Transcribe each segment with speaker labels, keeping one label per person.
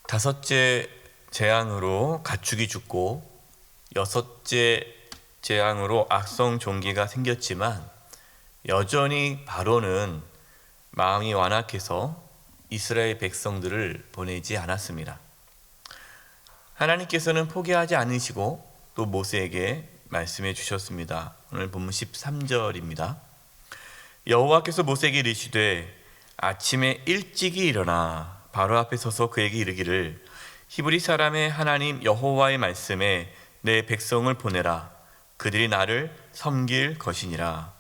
Speaker 1: 다섯째 재앙으로 가축이 죽고 여섯째 재앙으로 악성 종기가 생겼지만 여전히 바로는 마음이 완악해서 이스라엘 백성들을 보내지 않았습니다. 하나님께서는 포기하지 않으시고 또 모세에게 말씀해 주셨습니다. 오늘 본문 13절입니다. 여호와께서 모세에게 이르시되 아침에 일찍이 일어나 바로 앞에 서서 그에게 이르기를 히브리 사람의 하나님 여호와의 말씀에 내 백성을 보내라. 그들이 나를 섬길 것이니라.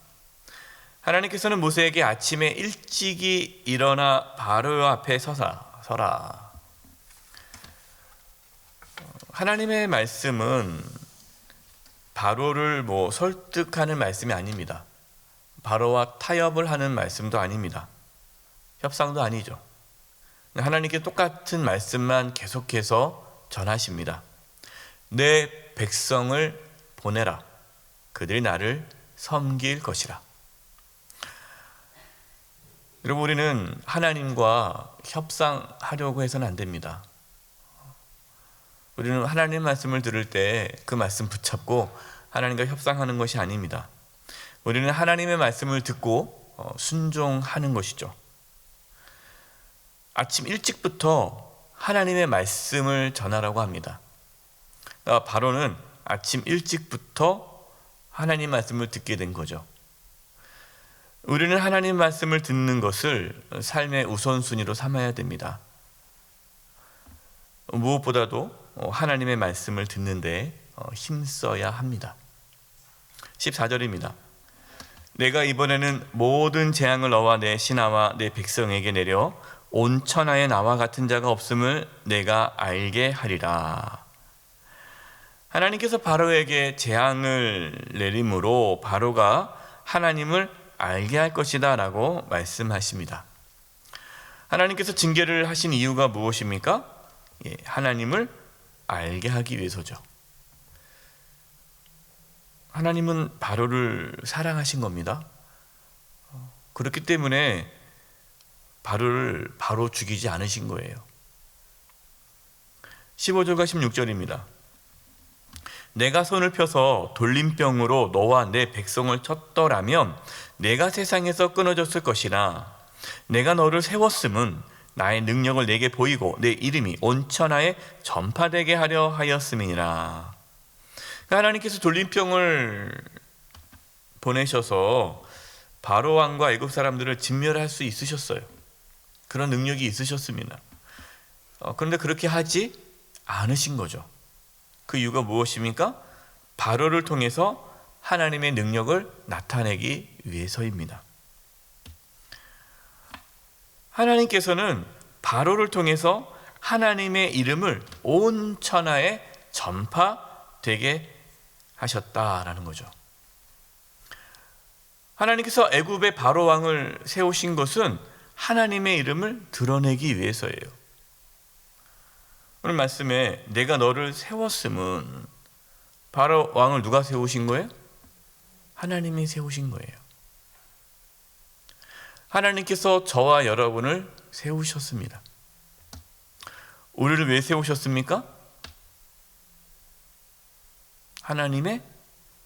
Speaker 1: 하나님께서는 모세에게 아침에 일찍이 일어나 바로 앞에 서라. 하나님의 말씀은 바로를 설득하는 말씀이 아닙니다. 바로와 타협을 하는 말씀도 아닙니다. 협상도 아니죠. 하나님께 똑같은 말씀만 계속해서 전하십니다. 내 백성을 보내라. 그들이 나를 섬길 것이라. 여러분, 우리는 하나님과 협상하려고 해서는 안 됩니다. 우리는 하나님 말씀을 들을 때 그 말씀 붙잡고 하나님과 협상하는 것이 아닙니다. 우리는 하나님의 말씀을 듣고 순종하는 것이죠. 아침 일찍부터 하나님의 말씀을 전하라고 합니다. 바로는 아침 일찍부터 하나님 말씀을 듣게 된 거죠. 우리는 하나님 말씀을 듣는 것을 삶의 우선순위로 삼아야 됩니다. 무엇보다도 하나님의 말씀을 듣는데 힘써야 합니다. 14절입니다. 내가 이번에는 모든 재앙을 너와 내 신하와 내 백성에게 내려 온 천하에 나와 같은 자가 없음을 내가 알게 하리라. 하나님께서 바로에게 재앙을 내림으로 바로가 하나님을 알게 할 것이다 라고 말씀하십니다. 하나님께서 징계를 하신 이유가 무엇입니까? 하나님을 알게 하기 위해서죠. 하나님은 바로를 사랑하신 겁니다. 그렇기 때문에 바로를 바로 죽이지 않으신 거예요. 15절과 16절입니다. 내가 손을 펴서 돌림병으로 너와 내 백성을 쳤더라면 내가 세상에서 끊어졌을 것이나 내가 너를 세웠음은 나의 능력을 내게 보이고 내 이름이 온 천하에 전파되게 하려 하였음이니라. 하나님께서 돌림병을 보내셔서 바로 왕과 애굽 사람들을 진멸할 수 있으셨어요. 그런 능력이 있으셨습니다. 그런데 그렇게 하지 않으신 거죠. 그 이유가 무엇입니까? 바로를 통해서 하나님의 능력을 나타내기 위해서입니다. 하나님께서는 바로를 통해서 하나님의 이름을 온 천하에 전파되게 하셨다라는 거죠. 하나님께서 애굽의 바로 왕을 세우신 것은 하나님의 이름을 드러내기 위해서예요. 오늘 말씀에 내가 너를 세웠음은 바로 왕을 누가 세우신 거예요? 하나님이 세우신 거예요. 하나님께서 저와 여러분을 세우셨습니다. 우리를 왜 세우셨습니까? 하나님의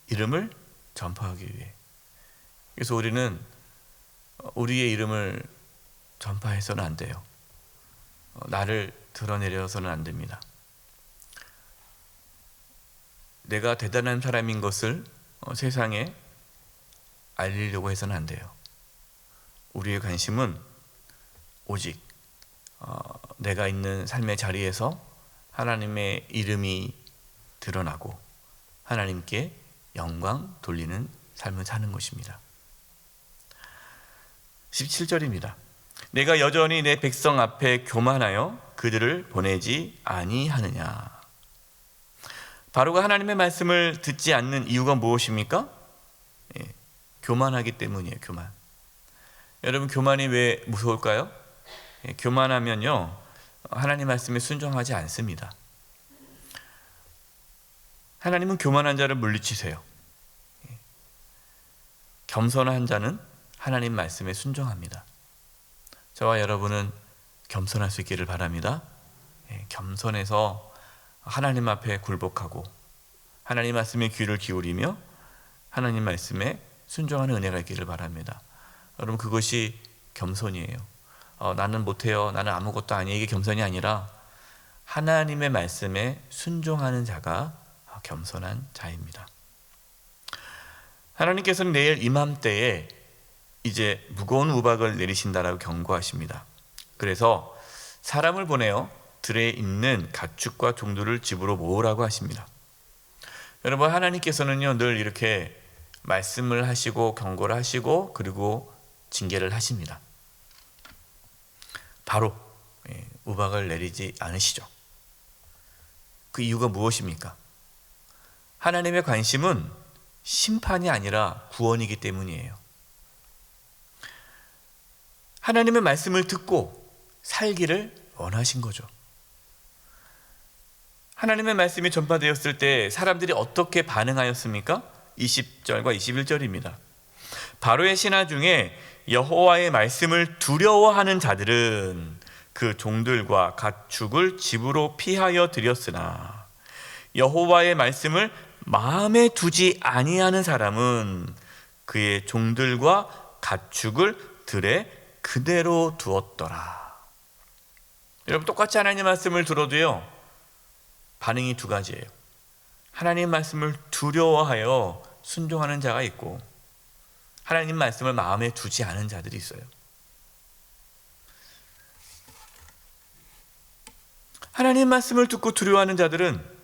Speaker 1: 이름을 전파하기 위해. 그래서 우리는 우리의 이름을 전파해서는 안 돼요. 나를 드러내려서는 안 됩니다. 내가 대단한 사람인 것을 세상에 알리려고 해서는 안 돼요. 우리의 관심은 오직 내가 있는 삶의 자리에서 하나님의 이름이 드러나고 하나님께 영광 돌리는 삶을 사는 것입니다. 17절입니다. 내가 여전히 내 백성 앞에 교만하여 그들을 보내지 아니하느냐. 바로가 하나님의 말씀을 듣지 않는 이유가 무엇입니까? 교만하기 때문이에요. 교만. 여러분, 교만이 왜 무서울까요? 교만하면요, 하나님 말씀에 순종하지 않습니다. 하나님은 교만한 자를 물리치세요. 겸손한 자는 하나님 말씀에 순종합니다. 저와 여러분은 겸손할 수 있기를 바랍니다. 겸손해서 하나님 앞에 굴복하고 하나님 말씀에 귀를 기울이며 하나님 말씀에 순종하는 은혜가 있기를 바랍니다. 여러분, 그것이 겸손이에요. 나는 못해요, 나는 아무것도 아니에요, 이게 겸손이 아니라 하나님의 말씀에 순종하는 자가 겸손한 자입니다. 하나님께서는 내일 이맘때에 이제 무거운 우박을 내리신다라고 경고하십니다. 그래서 사람을 보내어 들에 있는 가축과 종들을 집으로 모으라고 하십니다. 여러분, 하나님께서는요 늘 이렇게 말씀을 하시고 경고를 하시고 그리고 징계를 하십니다. 바로 우박을 내리지 않으시죠. 그 이유가 무엇입니까? 하나님의 관심은 심판이 아니라 구원이기 때문이에요. 하나님의 말씀을 듣고 살기를 원하신 거죠. 하나님의 말씀이 전파되었을 때 사람들이 어떻게 반응하였습니까? 20절과 21절입니다. 바로의 신하 중에 여호와의 말씀을 두려워하는 자들은 그 종들과 가축을 집으로 피하여 들였으나 여호와의 말씀을 마음에 두지 아니하는 사람은 그의 종들과 가축을 들에 그대로 두었더라. 여러분, 똑같이 하나님 말씀을 들어도요 반응이 두 가지예요. 하나님 말씀을 두려워하여 순종하는 자가 있고 하나님 말씀을 마음에 두지 않은 자들이 있어요. 하나님 말씀을 듣고 두려워하는 자들은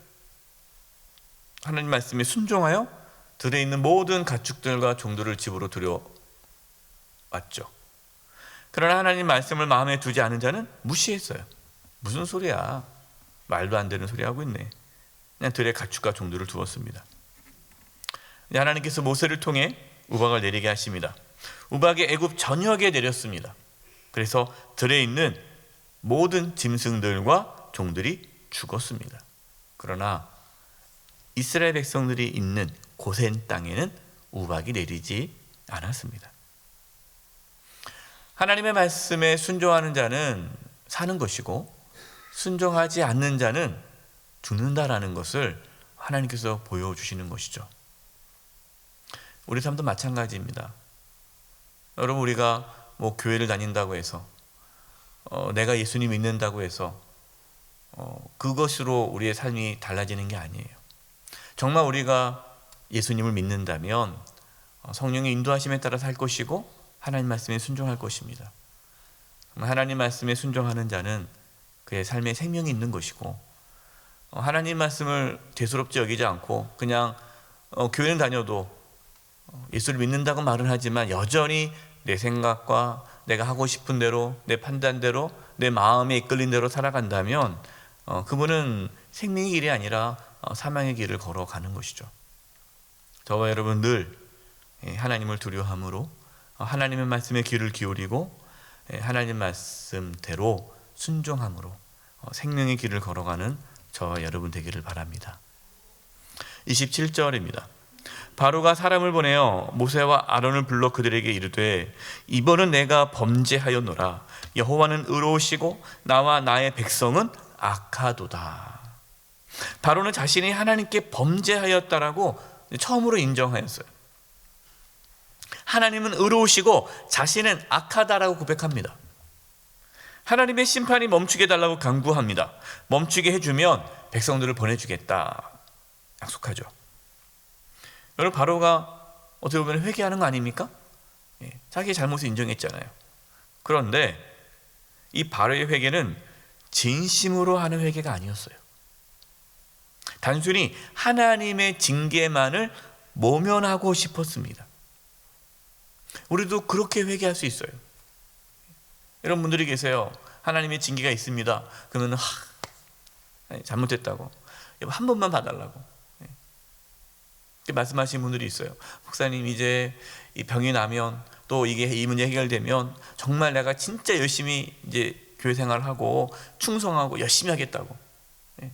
Speaker 1: 하나님 말씀에 순종하여 들에 있는 모든 가축들과 종들을 집으로 들여왔죠. 그러나 하나님 말씀을 마음에 두지 않은 자는 무시했어요. 무슨 소리야, 말도 안 되는 소리 하고 있네. 그냥 들에 가축과 종들을 두었습니다. 하나님께서 모세를 통해 우박을 내리게 하십니다. 우박이 애굽 전역에 내렸습니다. 그래서 들에 있는 모든 짐승들과 종들이 죽었습니다. 그러나 이스라엘 백성들이 있는 고센 땅에는 우박이 내리지 않았습니다. 하나님의 말씀에 순종하는 자는 사는 것이고 순종하지 않는 자는 죽는다라는 것을 하나님께서 보여주시는 것이죠. 우리 삶도 마찬가지입니다. 여러분, 우리가 교회를 다닌다고 해서 내가 예수님 믿는다고 해서 그것으로 우리의 삶이 달라지는 게 아니에요. 정말 우리가 예수님을 믿는다면 성령의 인도하심에 따라 살 것이고 하나님 말씀에 순종할 것입니다. 하나님 말씀에 순종하는 자는 그의 삶에 생명이 있는 것이고 하나님 말씀을 대수롭지 여기지 않고 그냥 교회는 다녀도 예수를 믿는다고 말은 하지만 여전히 내 생각과 내가 하고 싶은 대로 내 판단대로 내 마음에 이끌린 대로 살아간다면 그분은 생명의 길이 아니라 사망의 길을 걸어가는 것이죠. 저와 여러분 늘 하나님을 두려워함으로 하나님의 말씀에 귀를 기울이고 하나님 말씀대로 순종함으로 생명의 길을 걸어가는 저와 여러분 되기를 바랍니다. 27절입니다. 바로가 사람을 보내어 모세와 아론을 불러 그들에게 이르되 이번은 내가 범죄하였노라. 여호와는 의로우시고 나와 나의 백성은 악하도다. 바로는 자신이 하나님께 범죄하였다라고 처음으로 인정하였어요. 하나님은 의로우시고 자신은 악하다라고 고백합니다. 하나님의 심판이 멈추게 해달라고 간구합니다. 멈추게 해주면 백성들을 보내주겠다 약속하죠. 여러분, 바로가 어떻게 보면 회개하는 거 아닙니까? 자기의 잘못을 인정했잖아요. 그런데 이 바로의 회개는 진심으로 하는 회개가 아니었어요. 단순히 하나님의 징계만을 모면하고 싶었습니다. 우리도 그렇게 회개할 수 있어요. 이런 분들이 계세요. 하나님의 징계가 있습니다. 그러면 잘못했다고 한 번만 봐달라고 말씀하시는 분들이 있어요. 목사님, 이제 이 병이 나면 또 이 문제 해결되면 정말 내가 진짜 열심히 이제 교회 생활하고 충성하고 열심히 하겠다고. 근데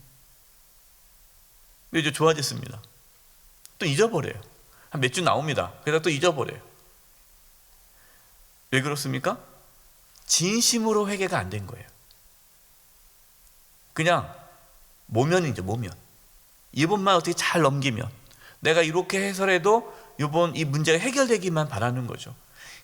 Speaker 1: 이제 좋아졌습니다. 또 잊어버려요. 한 몇 주 나옵니다. 그러다 또 잊어버려요. 왜 그렇습니까? 진심으로 회개가 안 된 거예요. 그냥 모면이죠, 모면. 이번만 어떻게 잘 넘기면, 내가 이렇게 해서라도 이번 이 문제가 해결되기만 바라는 거죠.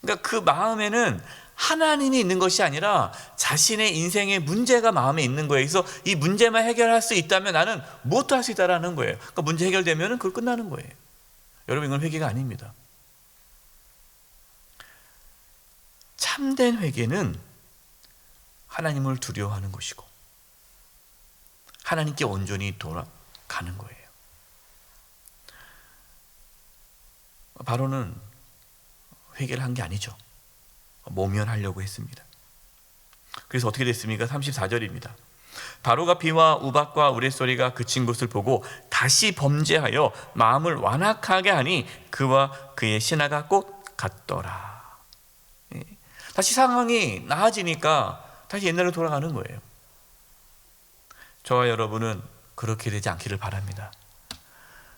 Speaker 1: 그러니까 그 마음에는 하나님이 있는 것이 아니라 자신의 인생의 문제가 마음에 있는 거예요. 그래서 이 문제만 해결할 수 있다면 나는 무엇도 할 수 있다라는 거예요. 그러니까 문제 해결되면 그걸 끝나는 거예요. 여러분, 이건 회개가 아닙니다. 참된 회개는 하나님을 두려워하는 것이고 하나님께 온전히 돌아가는 거예요. 바로는 회개를 한 게 아니죠. 모면하려고 했습니다. 그래서 어떻게 됐습니까? 34절입니다. 바로가 비와 우박과 우레소리가 그친 것을 보고 다시 범죄하여 마음을 완악하게 하니 그와 그의 신하가 곧 같더라. 다시 상황이 나아지니까 다시 옛날로 돌아가는 거예요. 저와 여러분은 그렇게 되지 않기를 바랍니다.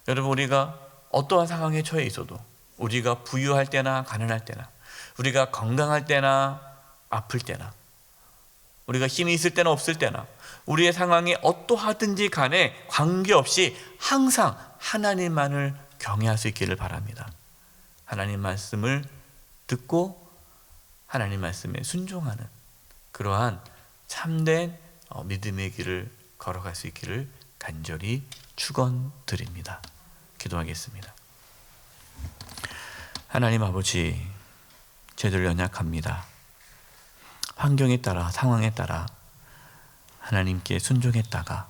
Speaker 1: 여러분, 우리가 어떠한 상황에 처해 있어도, 우리가 부유할 때나 가난할 때나, 우리가 건강할 때나 아플 때나, 우리가 힘이 있을 때나 없을 때나, 우리의 상황이 어떠하든지 간에 관계없이 항상 하나님만을 경외할 수 있기를 바랍니다. 하나님 말씀을 듣고 하나님 말씀에 순종하는 그러한 참된 믿음의 길을 걸어갈 수 있기를 간절히 축원드립니다. 기도하겠습니다. 하나님 아버지, 저희들 연약합니다. 환경에 따라, 상황에 따라 하나님께 순종했다가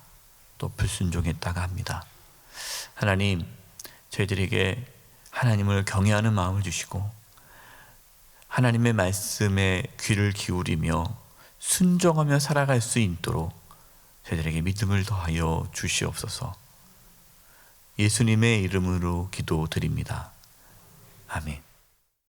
Speaker 1: 또 불순종했다가 합니다. 하나님, 저희들에게 하나님을 경외하는 마음을 주시고 하나님의 말씀에 귀를 기울이며 순종하며 살아갈 수 있도록 저희들에게 믿음을 더하여 주시옵소서. 예수님의 이름으로 기도드립니다. 아멘.